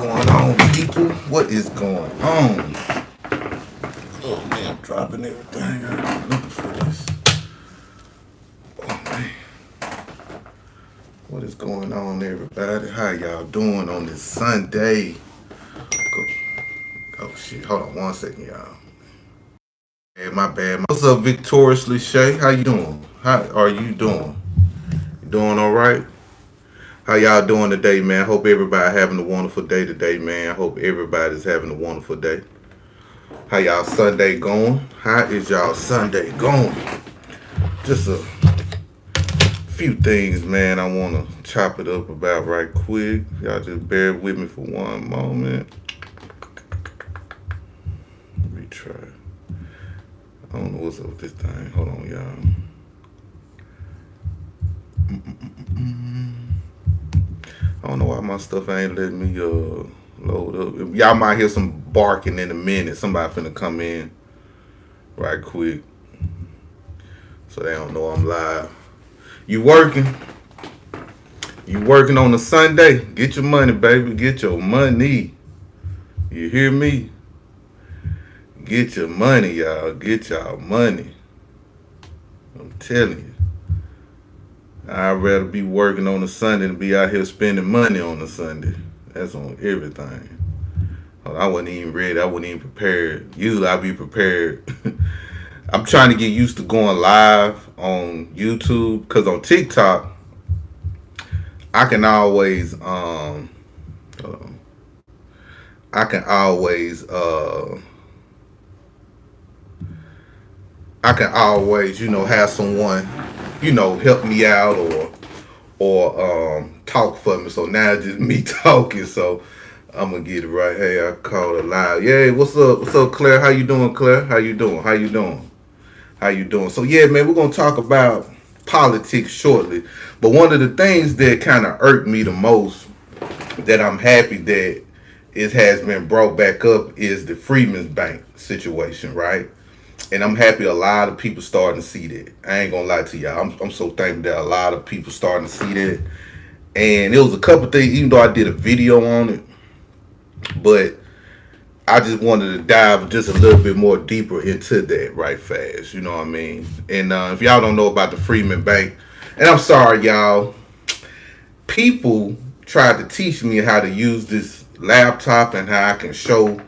going on, people? What is going on? Oh man, I'm dropping everything. I'm looking for this. Oh man, what is going on, everybody? How y'all doing on this Sunday? Go. Oh shit, hold on one second, y'all. Hey, my bad. What's up, Victoriously Shay? How you doing? How are you doing? You doing all right? How y'all doing today, man? Hope everybody having a wonderful day today, man. I hope everybody's having a wonderful day. How y'all Sunday going? How is y'all Sunday going? Just a few things, man, I want to chop it up about right quick. Y'all just bear with me for one moment. Retry. I don't know what's up with this thing. Hold on, y'all. I don't know why my stuff ain't letting me load up. Y'all might hear some barking in a minute. Somebody finna come in right quick, so they don't know I'm live. You working? You working on a Sunday? Get your money, baby. Get your money. You hear me? Get your money, y'all. Get y'all money. I'm telling you. I'd rather be working on a Sunday than be out here spending money on a Sunday. That's on everything. I wasn't even ready. I wasn't even prepared. Usually I be prepared. I'm trying to get used to going live on YouTube, because on TikTok I can always I can always have someone help me out or talk for me. So now it's just me talking. So I'm gonna get it right. Hey, I called it live. Yeah, what's up? What's up, Claire? How you doing, Claire? How you doing? How you doing? How you doing? So yeah, man, we're gonna talk about politics shortly. But one of the things that kind of irked me the most, that I'm happy that it has been brought back up, is the Freeman's Bank situation, right? And I'm happy a lot of people starting to see that. I ain't gonna lie to y'all. I'm so thankful that a lot of people starting to see that. And it was a couple things, even though I did a video on it, but I just wanted to dive just a little bit more deeper into that right fast. You know what I mean? And if y'all don't know about the Freeman Bank, and I'm sorry, y'all, people tried to teach me how to use this laptop and how I can show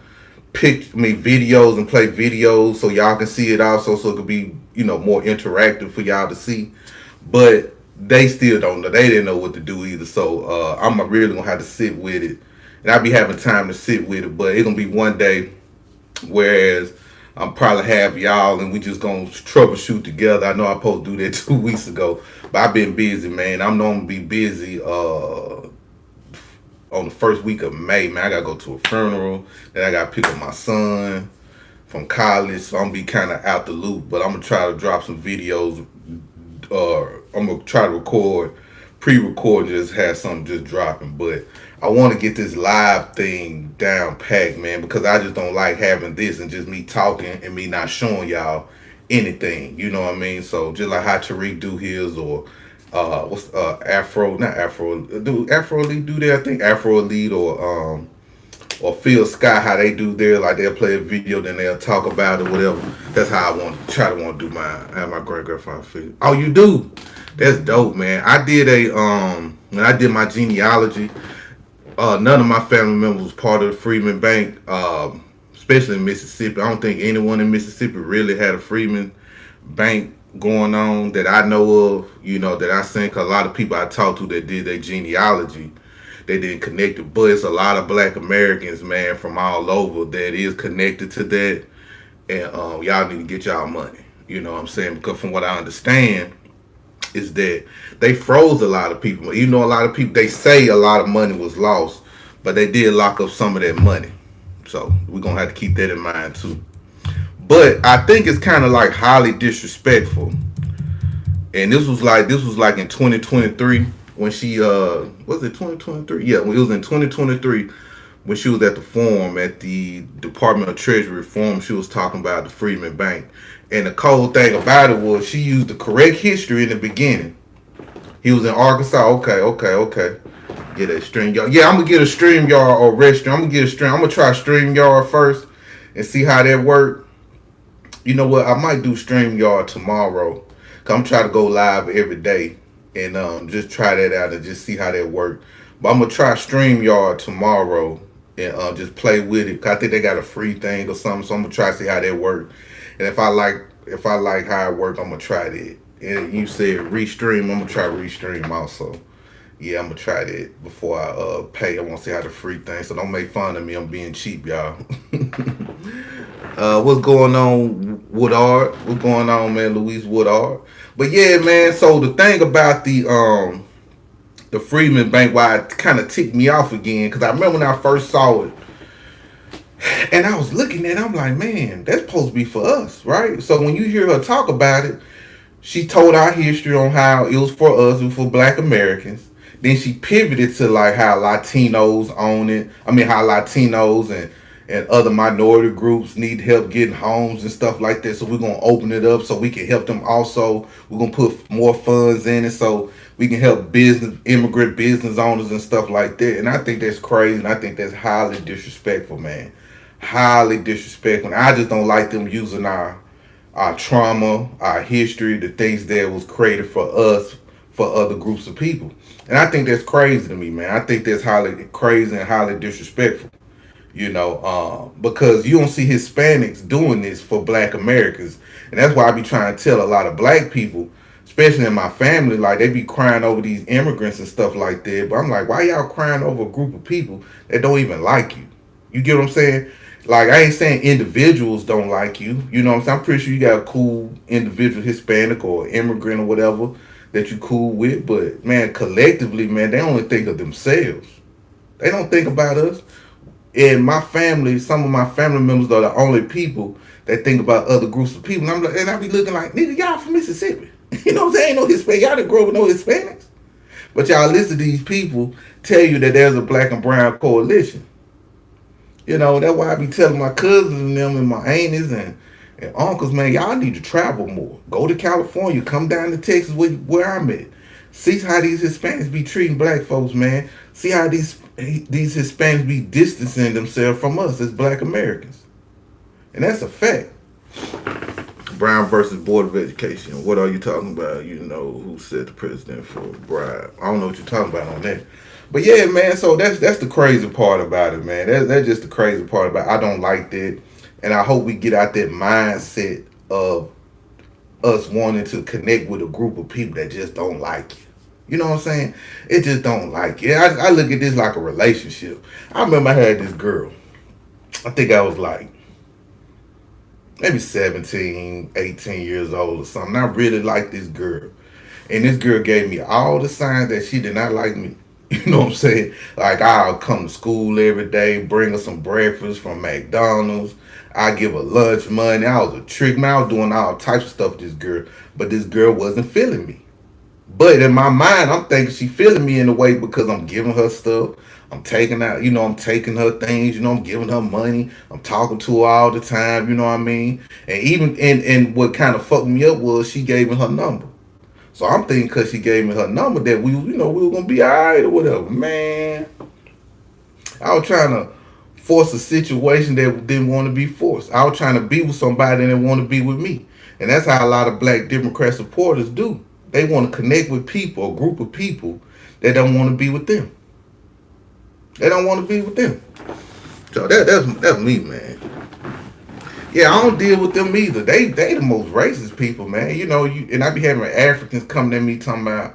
videos and play videos so y'all can see it also, so it could be more interactive for y'all to see. But they still don't know. They didn't know what to do either. So I'm really gonna have to sit with it, and I'll be having time to sit with it. But it's gonna be one day, whereas I'm probably have y'all and we just gonna troubleshoot together. I know I supposed to do that 2 weeks ago, but I've been busy, man. I'm gonna be busy on the first week of May, man. I gotta go to a funeral, then I gotta pick up my son from college, so I'm gonna be kind of out the loop. But I'm gonna try to drop some videos. I'm gonna try to pre-record, and just have something just dropping. But I want to get this live thing down packed, man, because I just don't like having this and just me talking and me not showing y'all anything. You know what I mean? So just like how Tariq do his, or what's do Afro Elite do that? I think Afro Elite or Phil Scott, how they do there, like they'll play a video, then they'll talk about it, whatever. That's how I want to do mine. I have my great grandfather figure. Oh, you do? That's dope, man. I did when I did my genealogy, none of my family members was part of the Freeman Bank, especially in Mississippi. I don't think anyone in Mississippi really had a Freeman Bank going on that I know of, that I seen. 'Cause a lot of people I talked to that did their genealogy, they didn't connect it. But it's a lot of Black Americans, man, from all over that is connected to that. And y'all need to get y'all money. You know what I'm saying? Because from what I understand, is that they froze a lot of people. A lot of people, they say a lot of money was lost, but they did lock up some of that money. So we're going to have to keep that in mind too. But I think it's kind of like highly disrespectful. And this was like in 2023 when she was it 2023? Yeah, when it was in 2023 when she was at the forum at the Department of Treasury forum. She was talking about the Freeman Bank. And the cold thing about it was she used the correct history in the beginning. He was in Arkansas. Okay. Get a StreamYard. Yeah, I'm gonna get a StreamYard or Restream. I'm gonna get a Stream. I'm gonna try StreamYard first and see how that work. You know what? I might do StreamYard tomorrow. Cause I'm trying to go live every day and just try that out and just see how that work. But I'm gonna try StreamYard tomorrow and just play with it. Cause I think they got a free thing or something. So I'm gonna try to see how that work. And if I like how it work, I'm gonna try that. And you said restream. I'm gonna try restream also. Yeah, I'm gonna try that before I pay. I want to see how the free thing. So don't make fun of me. I'm being cheap, y'all. What's going on, Woodard? What's going on, man? Louise Woodard. But yeah, man. So the thing about the Freeman Bank, why it kind of ticked me off again, because I remember when I first saw it, and I was looking at it, I'm like, man, that's supposed to be for us, right? So when you hear her talk about it, she told our history on how it was for us, it was for Black Americans. Then she pivoted to like how Latinos own it. I mean, how Latinos and other minority groups need help getting homes and stuff like that. So we're gonna open it up so we can help them also. We're gonna put more funds in it so we can help immigrant business owners and stuff like that. And I think that's crazy and I think that's highly disrespectful, man. Highly disrespectful. And I just don't like them using our trauma, our history, the things that was created for us, for other groups of people. And I think that's crazy to me, man. I think that's highly crazy and highly disrespectful. Because you don't see Hispanics doing this for Black Americans, and that's why I be trying to tell a lot of Black people, especially in my family, like they be crying over these immigrants and stuff like that. But I'm like, why y'all crying over a group of people that don't even like you? You get what I'm saying? Like I ain't saying individuals don't like you. You know what I'm saying? I'm pretty sure you got a cool individual Hispanic or immigrant or whatever that you cool with, but man, collectively, man, they only think of themselves. They don't think about us. And my family, some of my family members are the only people that think about other groups of people. And I'm like, and I be looking like, nigga, y'all from Mississippi. You know what I'm saying? Ain't no Hispanic. Y'all didn't grow up with no Hispanics. But y'all listen to these people tell you that there's a black and brown coalition. That's why I be telling my cousins and them and my aunties and uncles, man, y'all need to travel more. Go to California, come down to Texas where I'm at. See how these Hispanics be treating black folks, man. See how these Hispanics be distancing themselves from us as Black Americans. And that's a fact. Brown versus Board of Education. What are you talking about? Who said the president for a bribe? I don't know what you're talking about on that. But yeah, man, so that's the crazy part about it, man. That's just the crazy part about it. I don't like that. And I hope we get out that mindset of us wanting to connect with a group of people that just don't like you. You know what I'm saying? It just don't like you. I look at this like a relationship. I remember I had this girl. I think I was like maybe 17, 18 years old or something. I really liked this girl. And this girl gave me all the signs that she did not like me. You know what I'm saying? Like I'll come to school every day, bring her some breakfast from McDonald's. I give her lunch money. I was a trick man. I was doing all types of stuff with this girl. But this girl wasn't feeling me. But in my mind, I'm thinking she feeling me in a way because I'm giving her stuff. I'm taking out, I'm taking her things, I'm giving her money. I'm talking to her all the time, you know what I mean? And even and what kind of fucked me up was she gave me her number. So I'm thinking because she gave me her number that we were gonna be alright or whatever. Man, I was trying to force a situation that didn't want to be forced. I was trying to be with somebody that didn't want to be with me. And that's how a lot of Black Democrat supporters do. They want to connect with people, a group of people that don't want to be with them. They don't want to be with them. So that's me, man. Yeah, I don't deal with them either. They the most racist people, man. And I be having Africans coming at me talking about,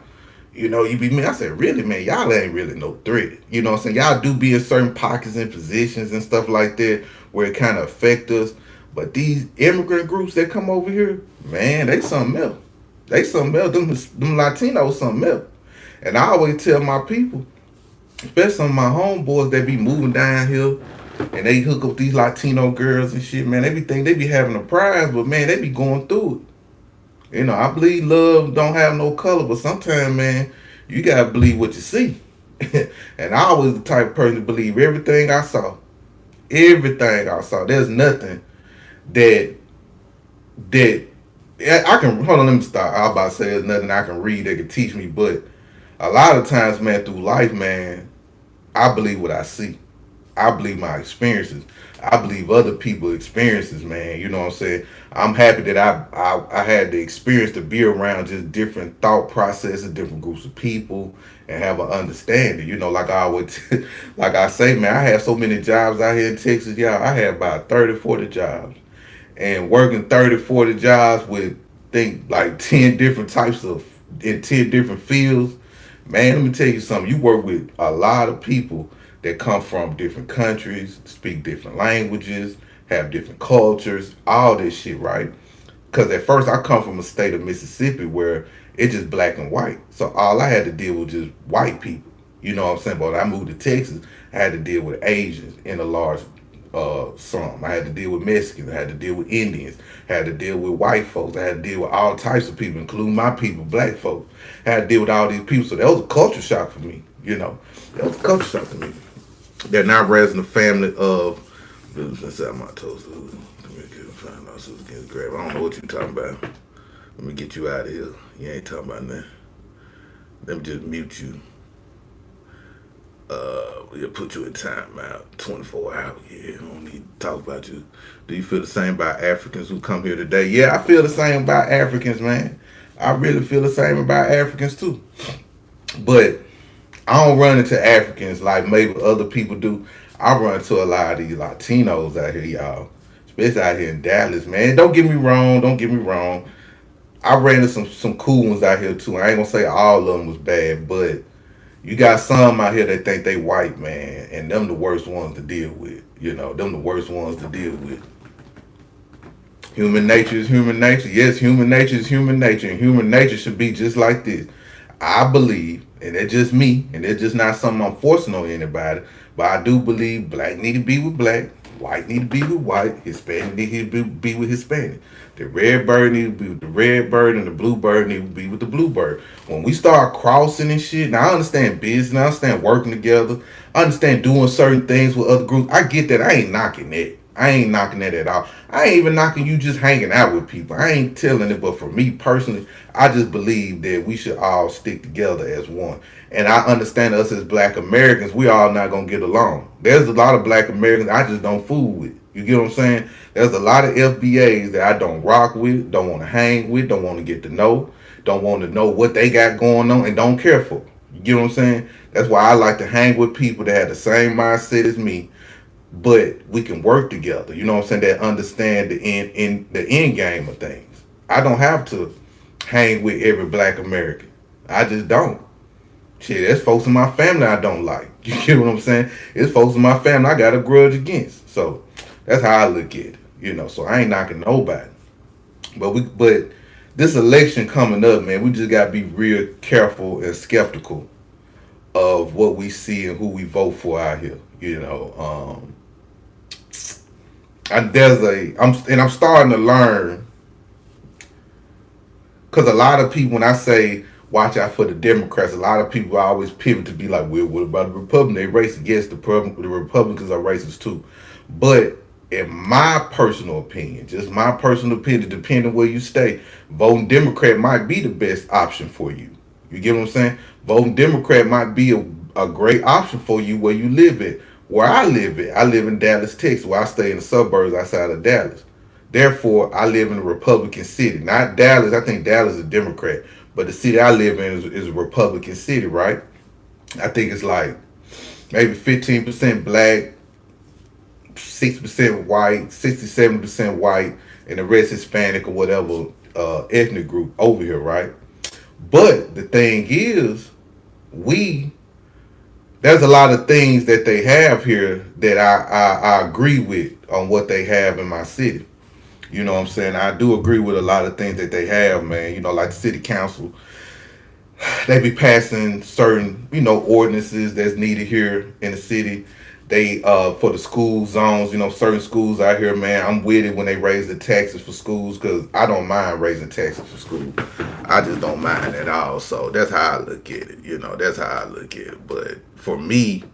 you be me. I said, really, man, y'all ain't really no threat. You know what I'm saying? Y'all do be in certain pockets and positions and stuff like that where it kind of affect us. But these immigrant groups that come over here, man, they something else. They something else. Them Latinos something else. And I always tell my people, especially some of my homeboys that be moving down here and they hook up these Latino girls and shit, man, they be having a prize, but man, they be going through it. I believe love don't have no color, but sometimes, man, you gotta believe what you see. And I was the type of person to believe everything I saw. Everything I saw. There's nothing that I can hold on, let me stop. I was about to say there's nothing I can read that can teach me, but a lot of times, man, through life, man, I believe what I see. I believe my experiences. I believe other people's experiences, man. You know what I'm saying? I'm happy that I had the experience to be around just different thought processes, different groups of people, and have an understanding. You know, like I would, like I say, man, I had so many jobs out here in Texas, y'all. I had about 30, 40 jobs, and working 30, 40 jobs with think like 10 different types of in 10 different fields. Man, let me tell you something. You work with a lot of people that come from different countries, speak different languages, have different cultures, all this shit, right? Because at first I come from a state of Mississippi where it's just black and white. So all I had to deal with just white people. You know what I'm saying? But when I moved to Texas, I had to deal with Asians in a large sum. I had to deal with Mexicans. I had to deal with Indians. I had to deal with white folks. I had to deal with all types of people, including my people, black folks. I had to deal with all these people. So that was a culture shock for me. You know, that was a culture shock for me. They're not raising a family of inside my toes. Find out so grab. I don't know what you're talking about. Let me get you out of here. You ain't talking about that. Let me just mute you. We'll put you in timeout. 24 hours. Yeah, I don't need to talk about you. Do you feel the same about Africans who come here today? Yeah, I feel the same about Africans, man. I really feel the same about Africans too. But I don't run into Africans like maybe other people do. I run into a lot of these Latinos out here, y'all. Especially out here in Dallas, man. Don't get me wrong. Don't get me wrong. I ran into some cool ones out here too. I ain't gonna say all of them was bad, but you got some out here that think they white, man, and them the worst ones to deal with. You know, them the worst ones to deal with. Human nature is human nature. Yes, human nature is human nature, and human nature should be just like this. I believe, and it's just me, and it's just not something I'm forcing on anybody, but I do believe black need to be with black, white need to be with white, Hispanic need to be with Hispanic. The red bird need to be with the red bird, and the blue bird need to be with the blue bird. When we start crossing and shit, now I understand business, I understand working together, I understand doing certain things with other groups. I get that. I ain't knocking that. I ain't knocking that at all. I ain't even knocking you just hanging out with people. I ain't telling it, but for me personally, I just believe that we should all stick together as one. And I understand us as black Americans, we all not gonna get along. There's a lot of black Americans I just don't fool with. You get what I'm saying? There's a lot of FBAs that I don't rock with, don't want to hang with, don't want to get to know, don't want to know what they got going on, and don't care for. You get what I'm saying? That's why I like to hang with people that have the same mindset as me, but we can work together. You know what I'm saying? That understand the end game of things. I don't have to hang with every black American. I just don't. Shit, there's folks in my family I don't like. You get what I'm saying? It's folks in my family I got a grudge against. So that's how I look at it. You know, so I ain't knocking nobody. But this election coming up, man, we just gotta be real careful and skeptical of what we see and who we vote for out here. You know, I'm starting to learn, because a lot of people, when I say watch out for the Democrats, a lot of people always pivot to be like, well, what about the Republicans? They racist. Yes, the Republicans are racist too. But in my personal opinion, just my personal opinion, depending where you stay, voting Democrat might be the best option for you. You get what I'm saying? Voting Democrat might be a great option for you where you live at. Where I live in Dallas, Texas, where I stay in the suburbs outside of Dallas. Therefore, I live in a Republican city. Not Dallas. I think Dallas is a Democrat. But the city I live in is a Republican city, right? I think it's like maybe 15% black, 6% white, 67% white, and the rest Hispanic or whatever ethnic group over here, right? But the thing is, there's a lot of things that they have here that I agree with on what they have in my city. You know what I'm saying? I do agree with a lot of things that they have, man. You know, like the city council, they be passing certain, ordinances that's needed here in the city. They for the school zones, certain schools out here, man, I'm with it when they raise the taxes for schools, because I don't mind raising taxes for school. I just don't mind at all. So that's how I look at it. That's how I look at it. But for me,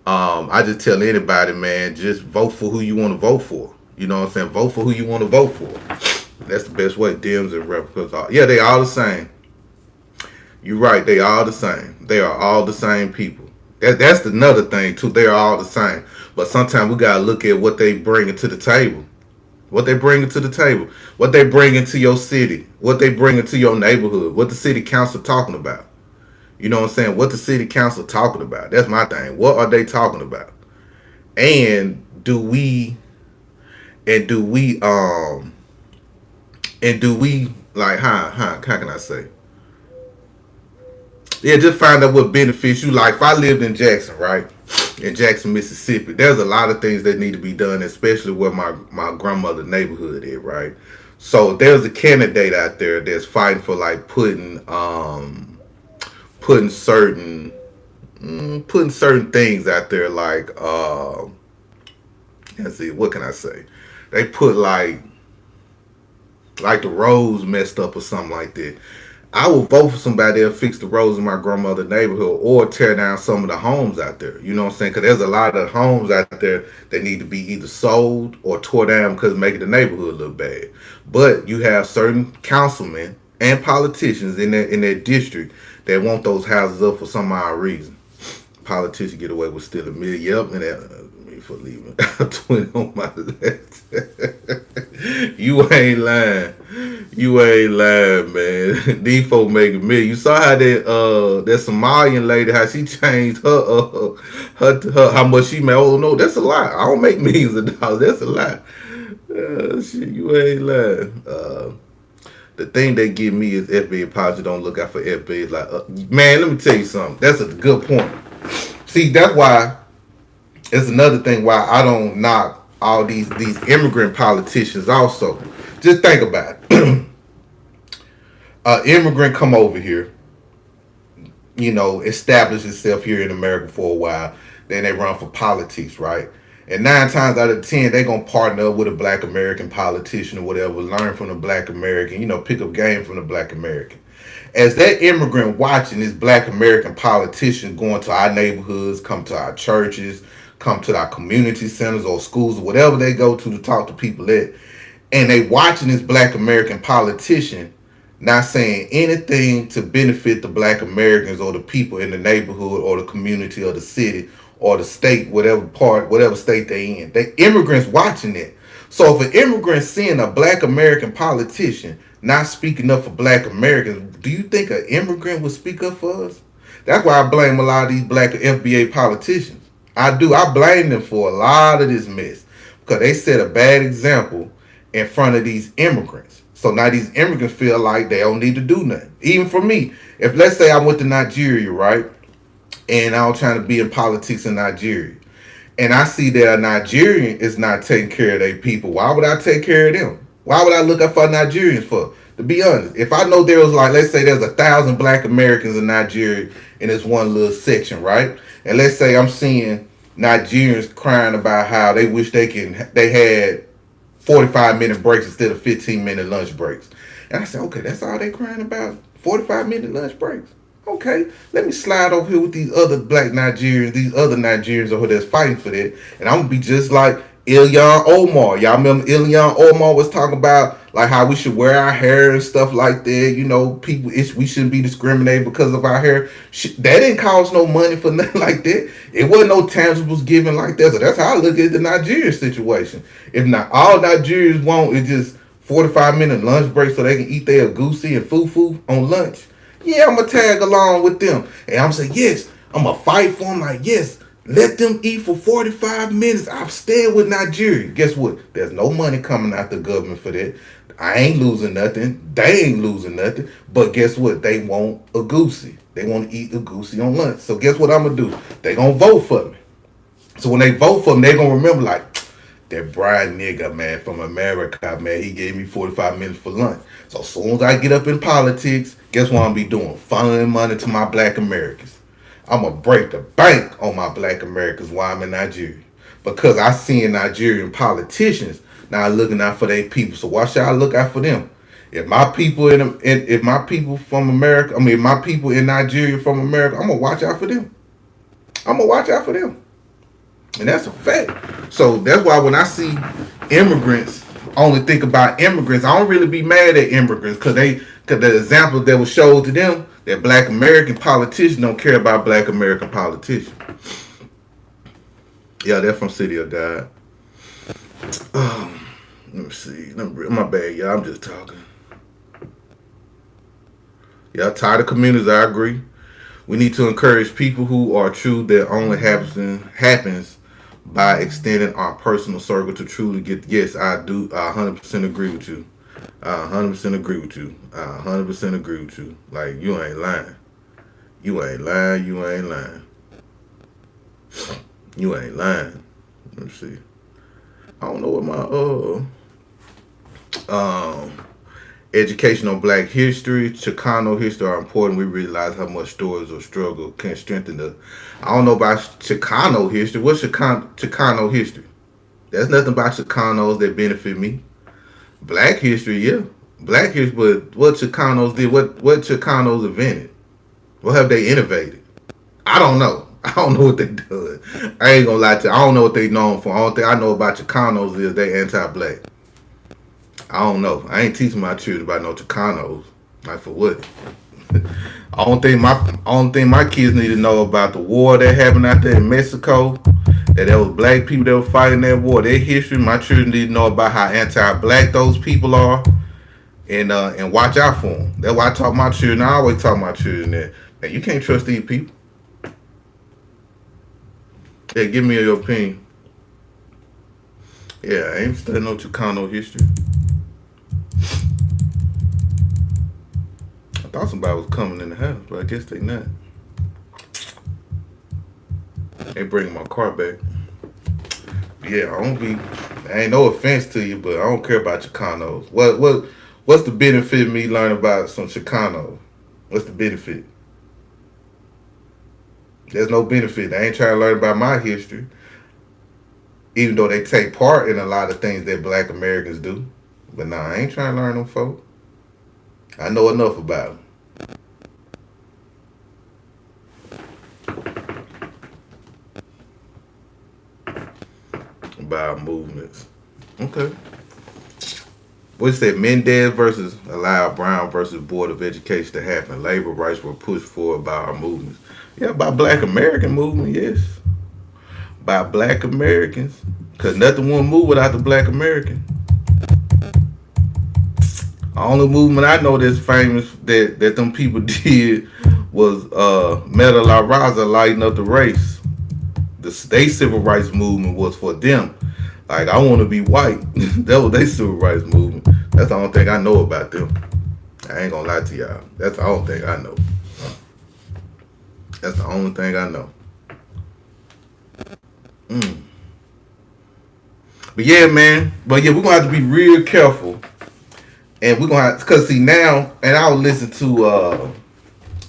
I just tell anybody, man, just vote for who you want to vote for. You know what I'm saying? Vote for who you want to vote for. That's the best way. Dems and Republicans are. Yeah, they all the same. You're right. They all the same. They are all the same people. That's another thing too. They're all the same, but sometimes we gotta look at what they bring to the table. What they bring to the table. What they bring into your city. What they bring into your neighborhood. What the city council talking about. You know what I'm saying? What the city council talking about. That's my thing. What are they talking about? And do we like how can I say? Yeah, just find out what benefits you. Like if I lived in Jackson, right? In Jackson, Mississippi, there's a lot of things that need to be done, especially where my grandmother neighborhood is, right? So there's a candidate out there that's fighting for like putting certain putting certain things out there like let's see, what can I say? They put like the roads messed up or something like that. I will vote for somebody that'll fix the roads in my grandmother's neighborhood or tear down some of the homes out there. You know what I'm saying? Because there's a lot of homes out there that need to be either sold or tore down because making the neighborhood look bad. But you have certain councilmen and politicians in that district that want those houses up for some odd reason. Politicians get away with stealing million. Yep, and that me for leaving 20 on my left. You ain't lying. You ain't lying, man. These folk making million. You saw how that Somalian lady, how she changed her how much she made. Oh no, that's a lie. I don't make millions of dollars. That's a lie. Shit, you ain't lying. The thing they give me is FBA apology. Don't look out for FBA. It's like, man, let me tell you something. That's a good point. See, that's why. It's another thing why I don't knock all these immigrant politicians. Also, just think about it. Immigrant come over here, establish itself here in America for a while. Then they run for politics, right? And 9 times out of 10, they gonna partner up with a Black American politician or whatever, learn from the Black American, pick up game from the Black American. As that immigrant watching this Black American politician going to our neighborhoods, come to our churches, come to our community centers or schools or whatever they go to talk to people at, and they watching this Black American politician not saying anything to benefit the Black Americans or the people in the neighborhood or the community or the city or the state, whatever state they in. They immigrants watching it. So if an immigrant seeing a Black American politician not speaking up for Black Americans, do you think an immigrant would speak up for us? That's why I blame a lot of these Black FBA politicians. I do. I blame them for a lot of this mess because they set a bad example in front of these immigrants. So now these immigrants feel like they don't need to do nothing. Even for me, if let's say I went to Nigeria, right, and I was trying to be in politics in Nigeria, and I see that a Nigerian is not taking care of their people, why would I take care of them? Why would I look up for Nigerians for? To be honest, if I know there was like, let's say there's 1,000 Black Americans in Nigeria in this one little section, right? And let's say I'm seeing Nigerians crying about how they wish they had 45-minute breaks instead of 15-minute lunch breaks. And I said, okay, that's all they crying about, 45-minute lunch breaks. Okay, let me slide over here with these other Black Nigerians, these other Nigerians over there that's fighting for that. And I'm going to be just like Ilhan Omar. Y'all remember Ilhan Omar was talking about like how we should wear our hair and stuff like that. People, we shouldn't be discriminated because of our hair. That didn't cost no money for nothing like that. It wasn't no tangibles given like that. So that's how I look at the Nigerian situation. If not all Nigerians want is just 45-minute lunch break so they can eat their goosey and fufu on lunch, yeah, I'm going to tag along with them. And I'm saying, yes, I'm going to fight for them. Like, yes, let them eat for 45 minutes. I've stayed with Nigeria. Guess what? There's no money coming out the government for that. I ain't losing nothing. They ain't losing nothing. But guess what? They want a goosey. They want to eat a goosey on lunch. So guess what I'm going to do? They going to vote for me. So when they vote for me, they going to remember like, that Brian nigga, man, from America, man, he gave me 45 minutes for lunch. So as soon as I get up in politics, guess what I'm going to be doing? Funneling money to my Black Americans. I'm going to break the bank on my Black Americans while I'm in Nigeria. Because I seen Nigerian politicians now looking out for their people. So why should I look out for them? If my people if my people from America, my people in Nigeria from America, I'm going to watch out for them. I'm going to watch out for them. And that's a fact. So that's why when I see immigrants, I only think about immigrants. I don't really be mad at immigrants because the examples that were showed to them, That black American politicians don't care about black American politicians. Yeah, they're from City of God. Let me see. My bad, y'all. I'm just talking. Yeah, tired of communities. I agree. We need to encourage people who are true that only happens by extending our personal circle to truly get. Yes, I do. I 100% agree with you. I 100% agree with you. I 100% agree with you. Like, you ain't lying. You ain't lying. You ain't lying. You ain't lying. Let me see. I don't know what my education on Black history, Chicano history are important. We realize how much stories of struggle can strengthen the. I don't know about Chicano history. What's Chicano history? There's nothing about Chicanos that benefit me. Black history, yeah. Black history, but what Chicanos did, what Chicanos invented? What have they innovated? I don't know. I don't know what they done. I ain't gonna lie to you. I don't know what they known for. All thing I know about Chicanos is they anti-black. I don't know. I ain't teaching my children about no Chicanos. Like for what? I don't think my kids need to know about the war that happened out there in Mexico. That there was black people that were fighting that war. Their history. My children need to know about how anti-black those people are, and watch out for them. That's why I taught my children. I always taught my children that man, you can't trust these people. Yeah, give me your opinion. Yeah, I ain't studying no Chicano history. I thought somebody was coming in the house, but I guess they not. They bringing my car back. Yeah, I don't be. I ain't no offense to you, but I don't care about Chicanos. What's the benefit of me learning about some Chicanos? What's the benefit? There's no benefit. They ain't trying to learn about my history, even though they take part in a lot of things that Black Americans do. But nah, I ain't trying to learn them folk. I know enough about them. About movements. Okay. What you say? Mendez versus allowed Brown versus Board of Education to happen. Labor rights were pushed forward by our movements. Yeah, by Black American movement, yes. By Black Americans. Cause nothing won't move without the Black American. The only movement I know that's famous that them people did was Metal La Raza lighting up the race. The state civil rights movement was for them. Like I want to be white. That was their civil rights movement. That's the only thing I know about them. I ain't gonna lie to y'all. That's the only thing I know. That's the only thing I know. Mm. But yeah, man. But yeah, we're gonna have to be real careful. And we're gonna have, cause see now, and I was listening to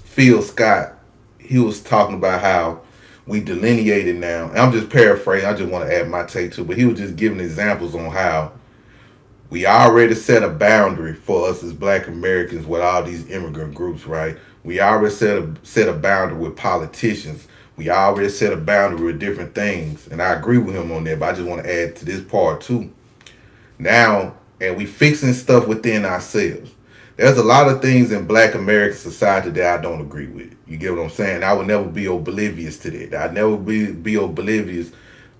Phil Scott. He was talking about how we delineated now. And I'm just paraphrasing. I just want to add my take to it. But he was just giving examples on how we already set a boundary for us as Black Americans with all these immigrant groups, right? We already set a boundary with politicians. We already set a boundary with different things. And I agree with him on that, but I just want to add to this part too. Now, and we fixing stuff within ourselves. There's a lot of things in Black American society that I don't agree with. You get what I'm saying? I would never be oblivious to that. I'd never be oblivious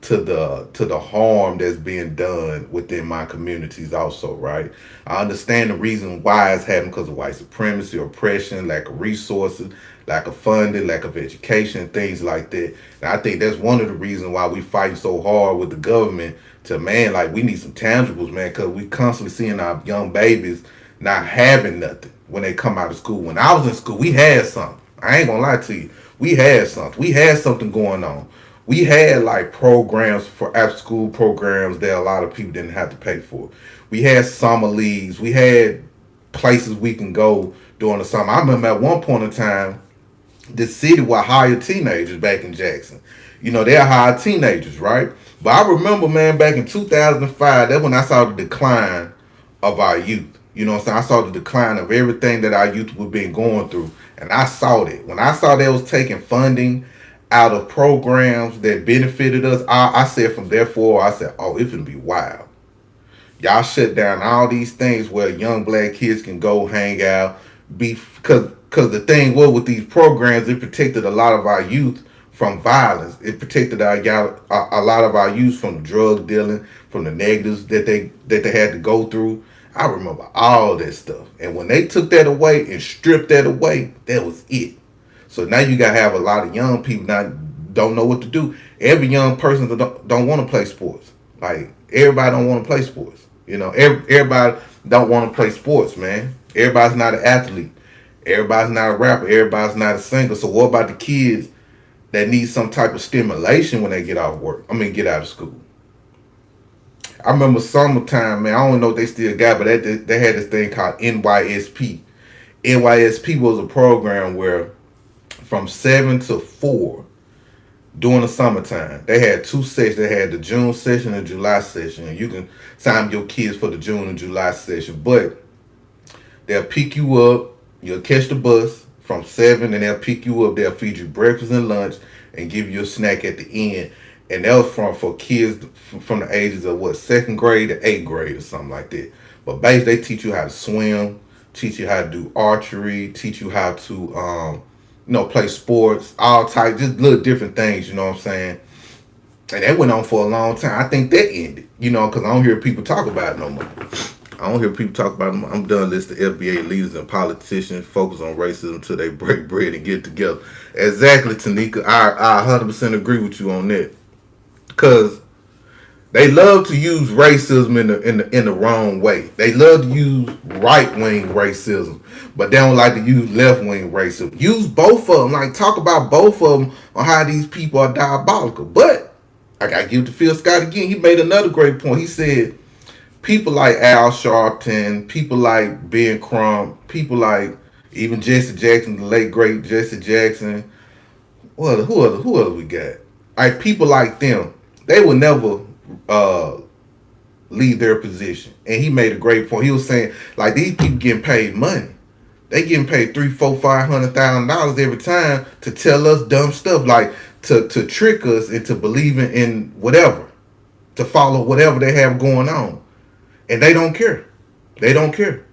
to the harm that's being done within my communities also, right? I understand the reason why it's happening because of white supremacy, oppression, lack of resources, lack of funding, lack of education, things like that. And I think that's one of the reasons why we fight so hard with the government to, man, like we need some tangibles, man, because we constantly seeing our young babies not having nothing when they come out of school. When I was in school, we had something. I ain't gonna lie to you. We had something. We had something going on. We had like programs for after school programs that a lot of people didn't have to pay for. We had summer leagues. We had places we can go during the summer. I remember at one point in time, the city would hire teenagers back in Jackson. You know, they'll hire teenagers, right? But I remember, man, back in 2005, that's when I saw the decline of our youth. You know what I'm saying? I saw the decline of everything that our youth were being going through. And I saw that. When I saw they was taking funding out of programs that benefited us, I said from therefore, I said, oh, it's gonna be wild. Y'all shut down all these things where young Black kids can go hang out, Because the thing was with these programs, it protected a lot of our youth from violence. It protected a lot of our youth from drug dealing, from the negatives that they had to go through. I remember all that stuff. And when they took that away and stripped that away, that was it. So now you gotta have a lot of young people now don't know what to do. Every young person don't want to play sports. Like everybody don't want to play sports. Everybody don't want to play sports, man. Everybody's not an athlete. Everybody's not a rapper. Everybody's not a singer. So what about the kids that need some type of stimulation when they get out of work? Get out of school. I remember summertime, man. I don't know if they still got, but they had this thing called NYSP. NYSP was a program where from 7 to 4 during the summertime, they had 2 sessions. They had the June session and July session, and you can sign your kids for the June and July session. But they'll pick you up. You'll catch the bus from 7, and they'll pick you up. They'll feed you breakfast and lunch, and give you a snack at the end. And that was for kids from the ages of 2nd grade to 8th grade or something like that. But basically, they teach you how to swim, teach you how to do archery, teach you how to play sports, all types, just little different things. You know what I'm saying? And that went on for a long time. I think that ended. Because I don't hear people talk about it no more. I don't hear people talk about them. I'm done listening to FBA leaders and politicians focus on racism until they break bread and get together. Exactly, Tanika. I 100% agree with you on that. Because they love to use racism in the wrong way. They love to use right-wing racism, but they don't like to use left-wing racism. Use both of them. Like, talk about both of them on how these people are diabolical. But I got to give it to Phil Scott again. He made another great point. He said, people like Al Sharpton, people like Ben Crump, people like even Jesse Jackson, the late great Jesse Jackson. Who other we got? Like, people like them, they will never leave their position. And he made a great point. He was saying, like, these people getting paid money. They getting paid $300,000, $400,000, $500,000 every time to tell us dumb stuff, like to trick us into believing in whatever, to follow whatever they have going on. And they don't care. They don't care.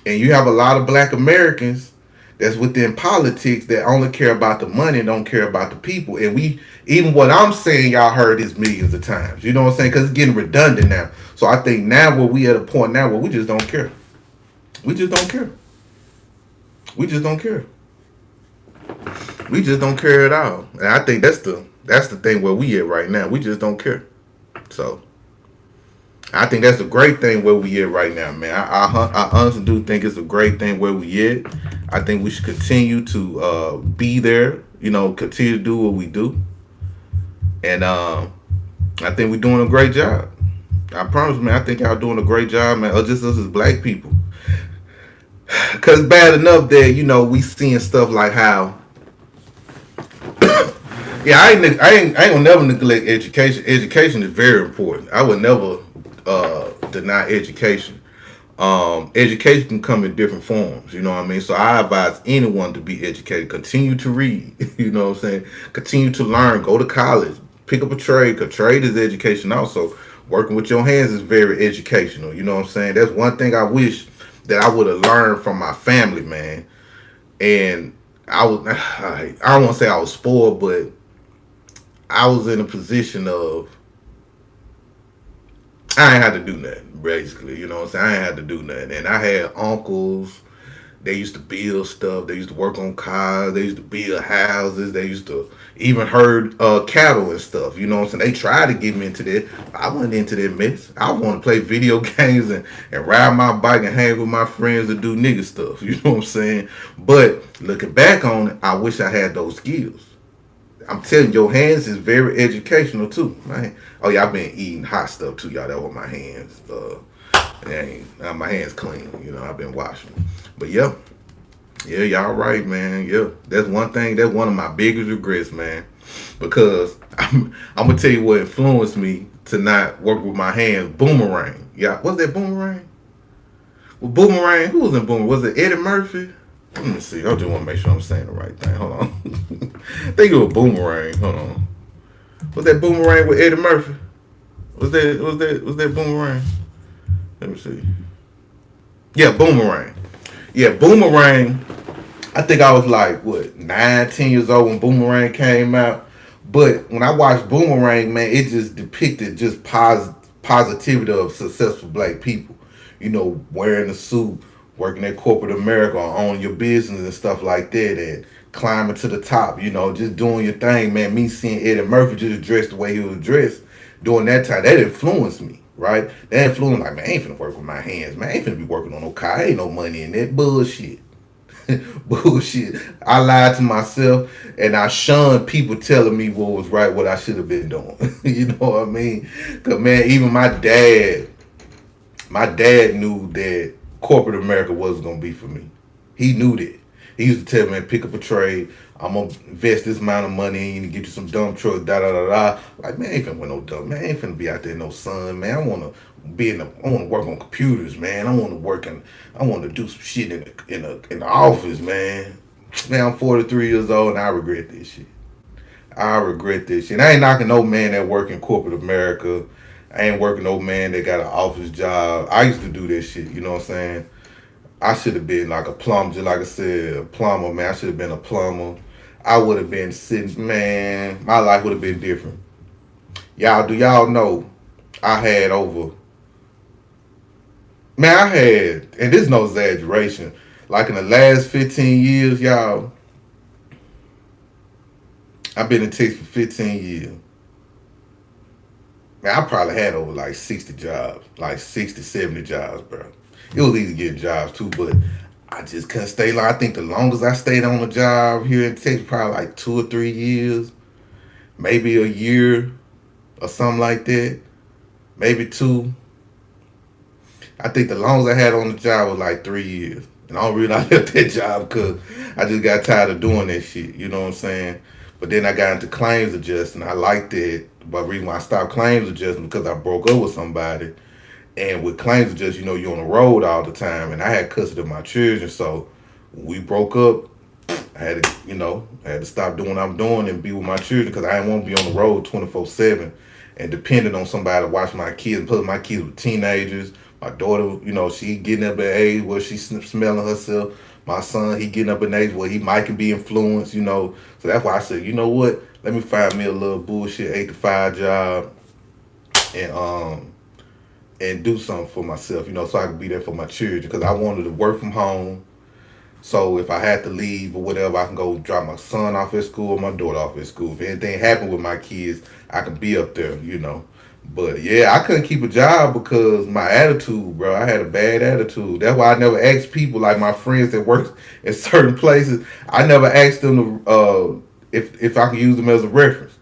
And you have a lot of black Americans that's within politics that only care about the money and don't care about the people. And even what I'm saying, y'all heard this millions of times. You know what I'm saying? Because it's getting redundant now. So I think now we at a point now where we just don't care. We just don't care. We just don't care. We just don't care at all. And I think that's the thing where we at right now. We just don't care. So I think that's a great thing where we at right now, man. I honestly do think it's a great thing where we at. I think we should continue to be there, continue to do what we do. And I think we're doing a great job. I promise, man, I think y'all doing a great job, man. Or just us as black people. Because it's bad enough that, we seeing stuff like how yeah, I ain't gonna never neglect education. Education is very important. I would never deny education. Education can come in different forms, you know what I mean? So I advise anyone to be educated. Continue to read, you know what I'm saying? Continue to learn. Go to college. Pick up a trade, because trade is education also. Working with your hands is very educational, you know what I'm saying? That's one thing I wish that I would have learned from my family, man. And I don't want to say I was spoiled, but I was in a position of I ain't had to do nothing, basically. You know what I'm saying? I ain't had to do nothing. And I had uncles. They used to build stuff. They used to work on cars. They used to build houses. They used to even herd cattle and stuff. You know what I'm saying? They tried to get me into that. I wasn't into that mess. I want to play video games and ride my bike and hang with my friends and do nigga stuff. You know what I'm saying? But looking back on it, I wish I had those skills. I'm telling you, your hands is very educational too, right? Oh yeah, I've been eating hot stuff too, y'all. That was my hands. My hands clean. I've been washing. But yeah, y'all right, man. Yeah, that's one thing. That's one of my biggest regrets, man. Because I'm gonna tell you what influenced me to not work with my hands. Boomerang. Yeah, what's that Boomerang? Well, Boomerang. Who was in Boomerang? Was it Eddie Murphy? Let me see. I just want to make sure I'm saying the right thing. Hold on. I think it was Boomerang. Hold on. Was that Boomerang with Eddie Murphy? Was that Boomerang? Let me see. Yeah, Boomerang. Yeah, Boomerang. I think I was like what 9, 10 years old when Boomerang came out. But when I watched Boomerang, man, it just depicted just positivity of successful black people. You know, wearing a suit, working at corporate America, or owning your business and stuff like that, and climbing to the top. You know, just doing your thing, man. Me seeing Eddie Murphy just dressed the way he was dressed during that time, that influenced me. Right? That influenced like, man, I ain't finna work with my hands, man. I ain't finna be working on no car. Ain't no money in that bullshit. Bullshit. I lied to myself and I shunned people telling me what was right, what I should have been doing. You know what I mean? Cause man, even my dad knew that corporate America wasn't gonna be for me. He knew that. He used to tell me, man, pick up a trade. I'm gonna invest this amount of money in you to get you some dump truck, da da da da. Like, man, I ain't finna win no dump, man. I ain't finna be out there in no sun, man. I wanna work on computers, man. I wanna do some shit in the office, man. Man, I'm 43 years old and I regret this shit. I regret this shit. I ain't knocking no man that work in corporate America. I ain't working no man that got an office job. I used to do this shit, you know what I'm saying? I should have been like a plumber, just like I said, a plumber, man. I should have been a plumber. I would have been sitting, man. My life would have been different. Do y'all know I had over, man, I had, and this is no exaggeration, like in the last 15 years, y'all, I've been in Texas for 15 years. Man, I probably had over like 60 jobs, like 60, 70 jobs, bro. It was easy getting jobs too, but I just couldn't stay long. I think the longest I stayed on a job here in Texas, probably like 2 or 3 years, maybe a year or something like that, maybe two. I think the longest I had on the job was like 3 years. And the only reason I left that job because I just got tired of doing that shit. You know what I'm saying? But then I got into claims adjusting. I liked it. But the reason why I stopped claims adjusting because I broke up with somebody. And with claims adjusting, you're on the road all the time. And I had custody of my children. So when we broke up, I had to stop doing what I'm doing and be with my children because I didn't want to be on the road 24/7 and depending on somebody to watch my kids. And plus, my kids were teenagers. My daughter, she getting up at age where she's smelling herself. My son, he getting up at an age where he might can be influenced. So that's why I said, you know what? Let me find me a little bullshit 8 to 5 job and do something for myself, so I can be there for my children. Because I wanted to work from home. So if I had to leave or whatever, I can go drop my son off at school or my daughter off at school. If anything happened with my kids, I can be up there. But yeah, I couldn't keep a job because my attitude, bro. I had a bad attitude. That's why I never asked people like my friends that work at certain places. I never asked them to if I could use them as a reference.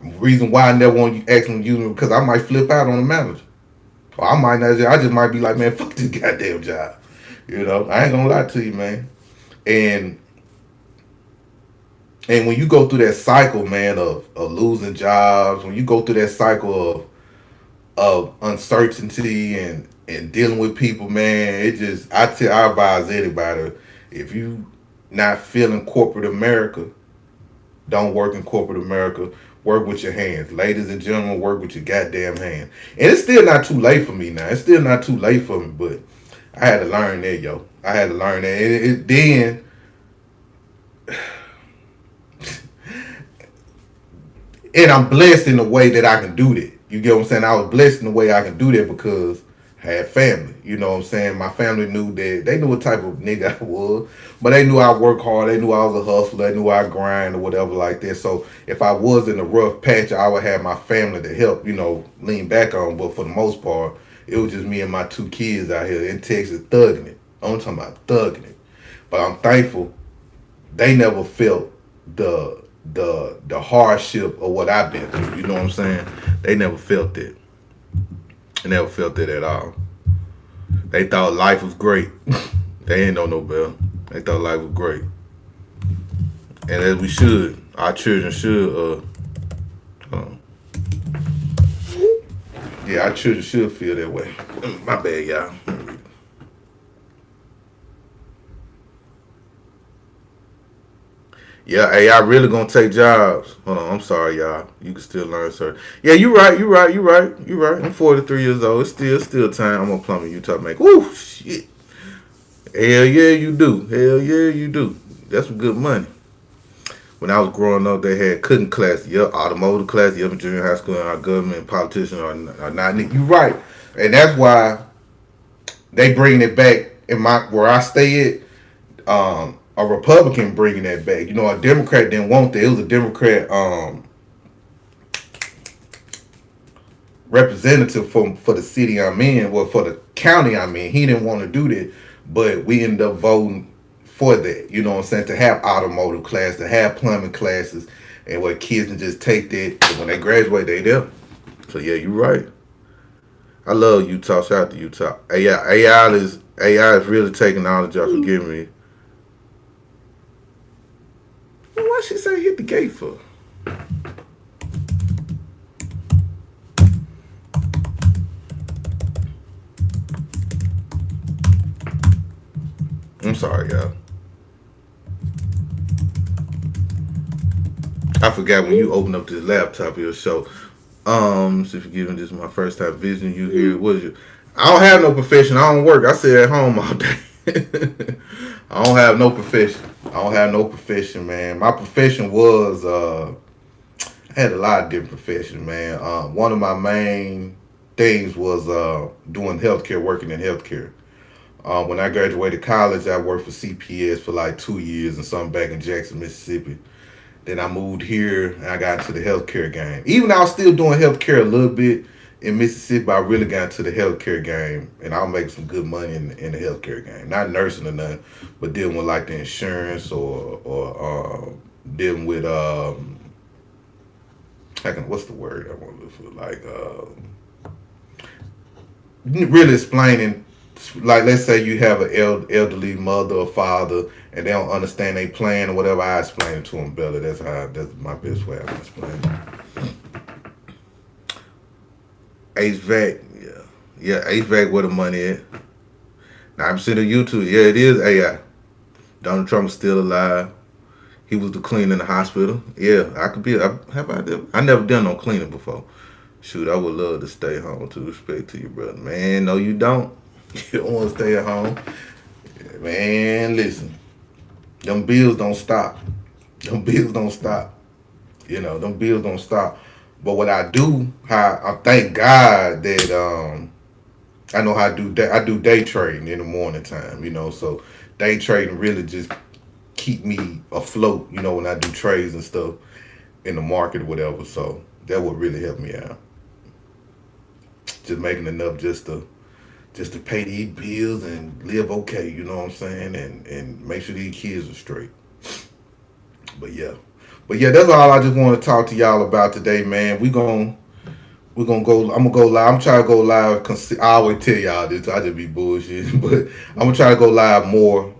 Reason why I never want to ask them to use them because I might flip out on the manager. Or I might not. I just might be like, man, fuck this goddamn job. I ain't gonna lie to you, man. And and when you go through that cycle, man, of losing jobs, when you go through that cycle of uncertainty and dealing with people, man, I advise anybody, if you not feeling corporate America, don't work in corporate America. Work with your hands. Ladies and gentlemen, work with your goddamn hands. And it's still not too late for me now. It's still not too late for me, but I had to learn that, yo. I had to learn that. Then and I'm blessed in the way that I can do that. You get what I'm saying? I was blessed in the way I can do that because I had family. You know what I'm saying? My family knew that. They knew what type of nigga I was. But they knew I worked hard. They knew I was a hustler. They knew I grind or whatever like that. So if I was in a rough patch, I would have my family to help, lean back on. But for the most part, it was just me and my 2 kids out here in Texas thugging it. I'm talking about thugging it. But I'm thankful they never felt the hardship of what I've been through. You know what I'm saying? They never felt it. They never felt it at all. They thought life was great. They ain't know no better. They thought life was great. And as we should, our children should, uh, yeah, our children should feel that way. My bad, y'all. Yeah, hey, y'all really gonna take jobs. Hold on, I'm sorry, y'all. You can still learn, sir. Yeah, you right, you right, you right, you right. I'm 43 years old. It's still time. I'm gonna plumber Utah make. Woo, shit. Hell yeah, you do. Hell yeah, you do. That's some good money. When I was growing up, they had cooking class. Yep, automotive class. Yep, in junior high school, and our government politicians are not. You right, and that's why they bring it back in my where I stay at. A Republican bringing that back. You know, a Democrat didn't want that. It was a Democrat representative for the city I'm in, well, for the county I'm in. He didn't want to do that, but we ended up voting for that. You know what I'm saying? To have automotive class, to have plumbing classes, and where kids can just take that. And when they graduate, they there. So yeah, you're right. I love Utah. Shout out to Utah. AI is really taking all the job. Forgive me. Well, why she say hit the gate for? I'm sorry, y'all. I forgot when you open up this laptop here. So, so forgive me, this is my first time visiting you here. What is it? I don't have no profession. I don't work. I sit at home all day. I don't have no profession. I don't have no profession, man. My profession was I had a lot of different professions, man. One of my main things was doing healthcare, working in healthcare. When I graduated college, I worked for CPS for like 2 years and something back in Jackson, Mississippi. Then I moved here and I got into the healthcare game. Even though I was still doing healthcare a little bit in Mississippi, I really got into the healthcare game and I'll make some good money in the healthcare game. Not nursing or nothing, but dealing with like the insurance or dealing with what's the word I want to look for? Like really explaining, like let's say you have an elderly mother or father and they don't understand their plan or whatever. I explain it to them better. That's my best way I can explain it. HVAC, yeah, HVAC where the money at. Now I'm sitting on YouTube. Yeah, it is AI. Donald Trump is still alive. He was the cleaner in the hospital. Yeah, I could be. How about that? I never done no cleaning before. Shoot, I would love to stay home. To respect to you, brother. Man, no, you don't. You don't want to stay at home. Man, listen. Them bills don't stop. Them bills don't stop. You know, them bills don't stop. But what I do, I thank God that I know how to do day. I do day trading in the morning time. You know, so day trading really just keep me afloat. You know, when I do trades and stuff in the market or whatever. So that would really help me out. Just making enough just to pay these bills and live okay, you know what I'm saying? And make sure these kids are straight. But yeah. That's all I just want to talk to y'all about today, man. We're gonna go. I'm gonna go live. I'm trying to go live. I always tell y'all this. I just be bullshit, but I'm gonna try to go live more.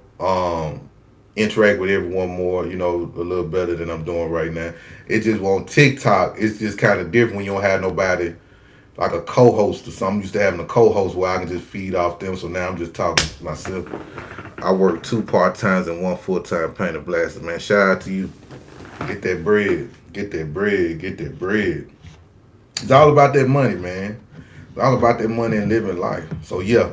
Interact with everyone more. You know, a little better than I'm doing right now. It just on TikTok. It's just kind of different when you don't have nobody like a co-host or something. I'm used to having a co-host where I can just feed off them. So now I'm just talking to myself. I work 2 part-times and 1 full-time painter blaster. Man, shout out to you. Get that bread. Get that bread. Get that bread. It's all about that money, man. It's all about that money and living life. So yeah.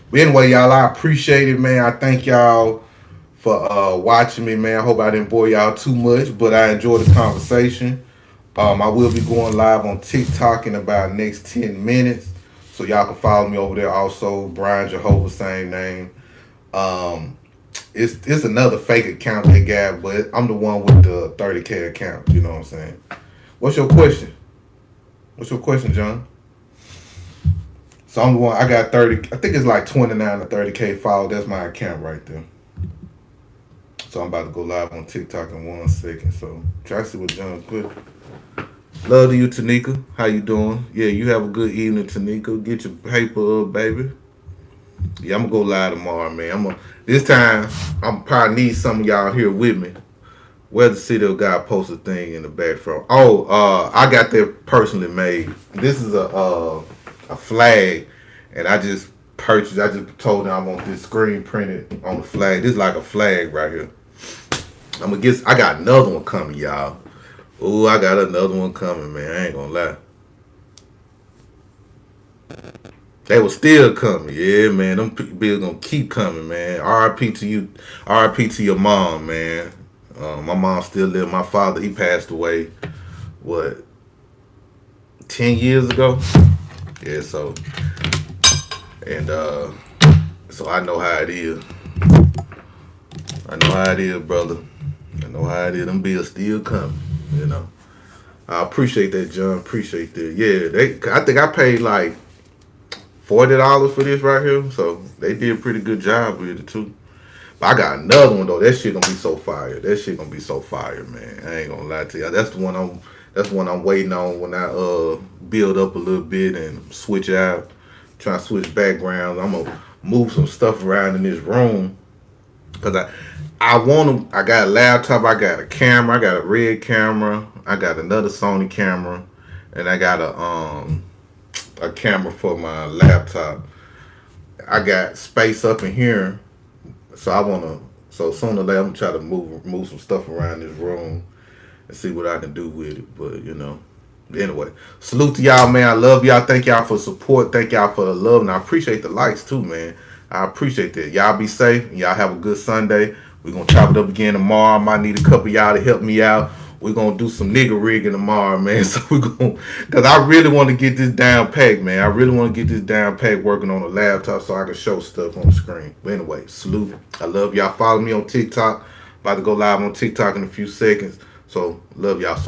But anyway, y'all, I appreciate it, man. I thank y'all for watching me, man. I hope I didn't bore y'all too much, but I enjoyed the conversation. I will be going live on TikTok in about next 10 minutes. So y'all can follow me over there also. Brian Jehovah, same name. It's another fake account they got, but I'm the one with the 30K account. You know what I'm saying? What's your question? What's your question, John? So I'm the one, I got 30, I think it's like 29 or 30K followers. That's my account right there. So I'm about to go live on TikTok in 1 second. So try to see what John put. Love to you, Tanika. How you doing? Yeah, you have a good evening, Tanika. Get your paper up, baby. Yeah, I'm gonna go live tomorrow, man. This time I'm probably need some of y'all here with me. Where the City of God post a thing in the back front. Oh, I got that personally made. This is a flag, and I just purchased. I just told them I want this screen printed on the flag. This is like a flag right here. I got another one coming, y'all. Ooh, I got another one coming, man. I ain't gonna lie. They were still coming. Yeah, man. Them bills gonna keep coming, man. R.I.P. to you. R.I.P. to your mom, man. My mom still lived. My father, he passed away, what, 10 years ago? Yeah, and so I know how it is. I know how it is, brother. I know how it is. Them bills still coming, you know. I appreciate that, John. Appreciate that. Yeah, I think I paid like $40 for this right here, so they did a pretty good job with it too. But I got another one though. That shit gonna be so fire. That shit gonna be so fire, man. I ain't gonna lie to you. That's the one I'm. That's one I'm waiting on when I build up a little bit and switch out. Try to switch backgrounds. I'm gonna move some stuff around in this room because I want to. I got a laptop. I got a camera. I got a red camera. I got another Sony camera, and I got a camera for my laptop. I got space up in here, so I wanna. So sooner or later, I'm gonna try to move some stuff around this room and see what I can do with it. But anyway, salute to y'all, man. I love y'all. Thank y'all for support. Thank y'all for the love, and I appreciate the likes too, man. I appreciate that. Y'all be safe. Y'all have a good Sunday. We're gonna chop it up again tomorrow. I might need a couple of y'all to help me out. We're gonna do some nigga rigging tomorrow, man. So we're gonna, cause I really want to get this down packed, man. I really want to get this down packed working on a laptop so I can show stuff on the screen. But anyway, salute. I love y'all. Follow me on TikTok. About to go live on TikTok in a few seconds. So love y'all so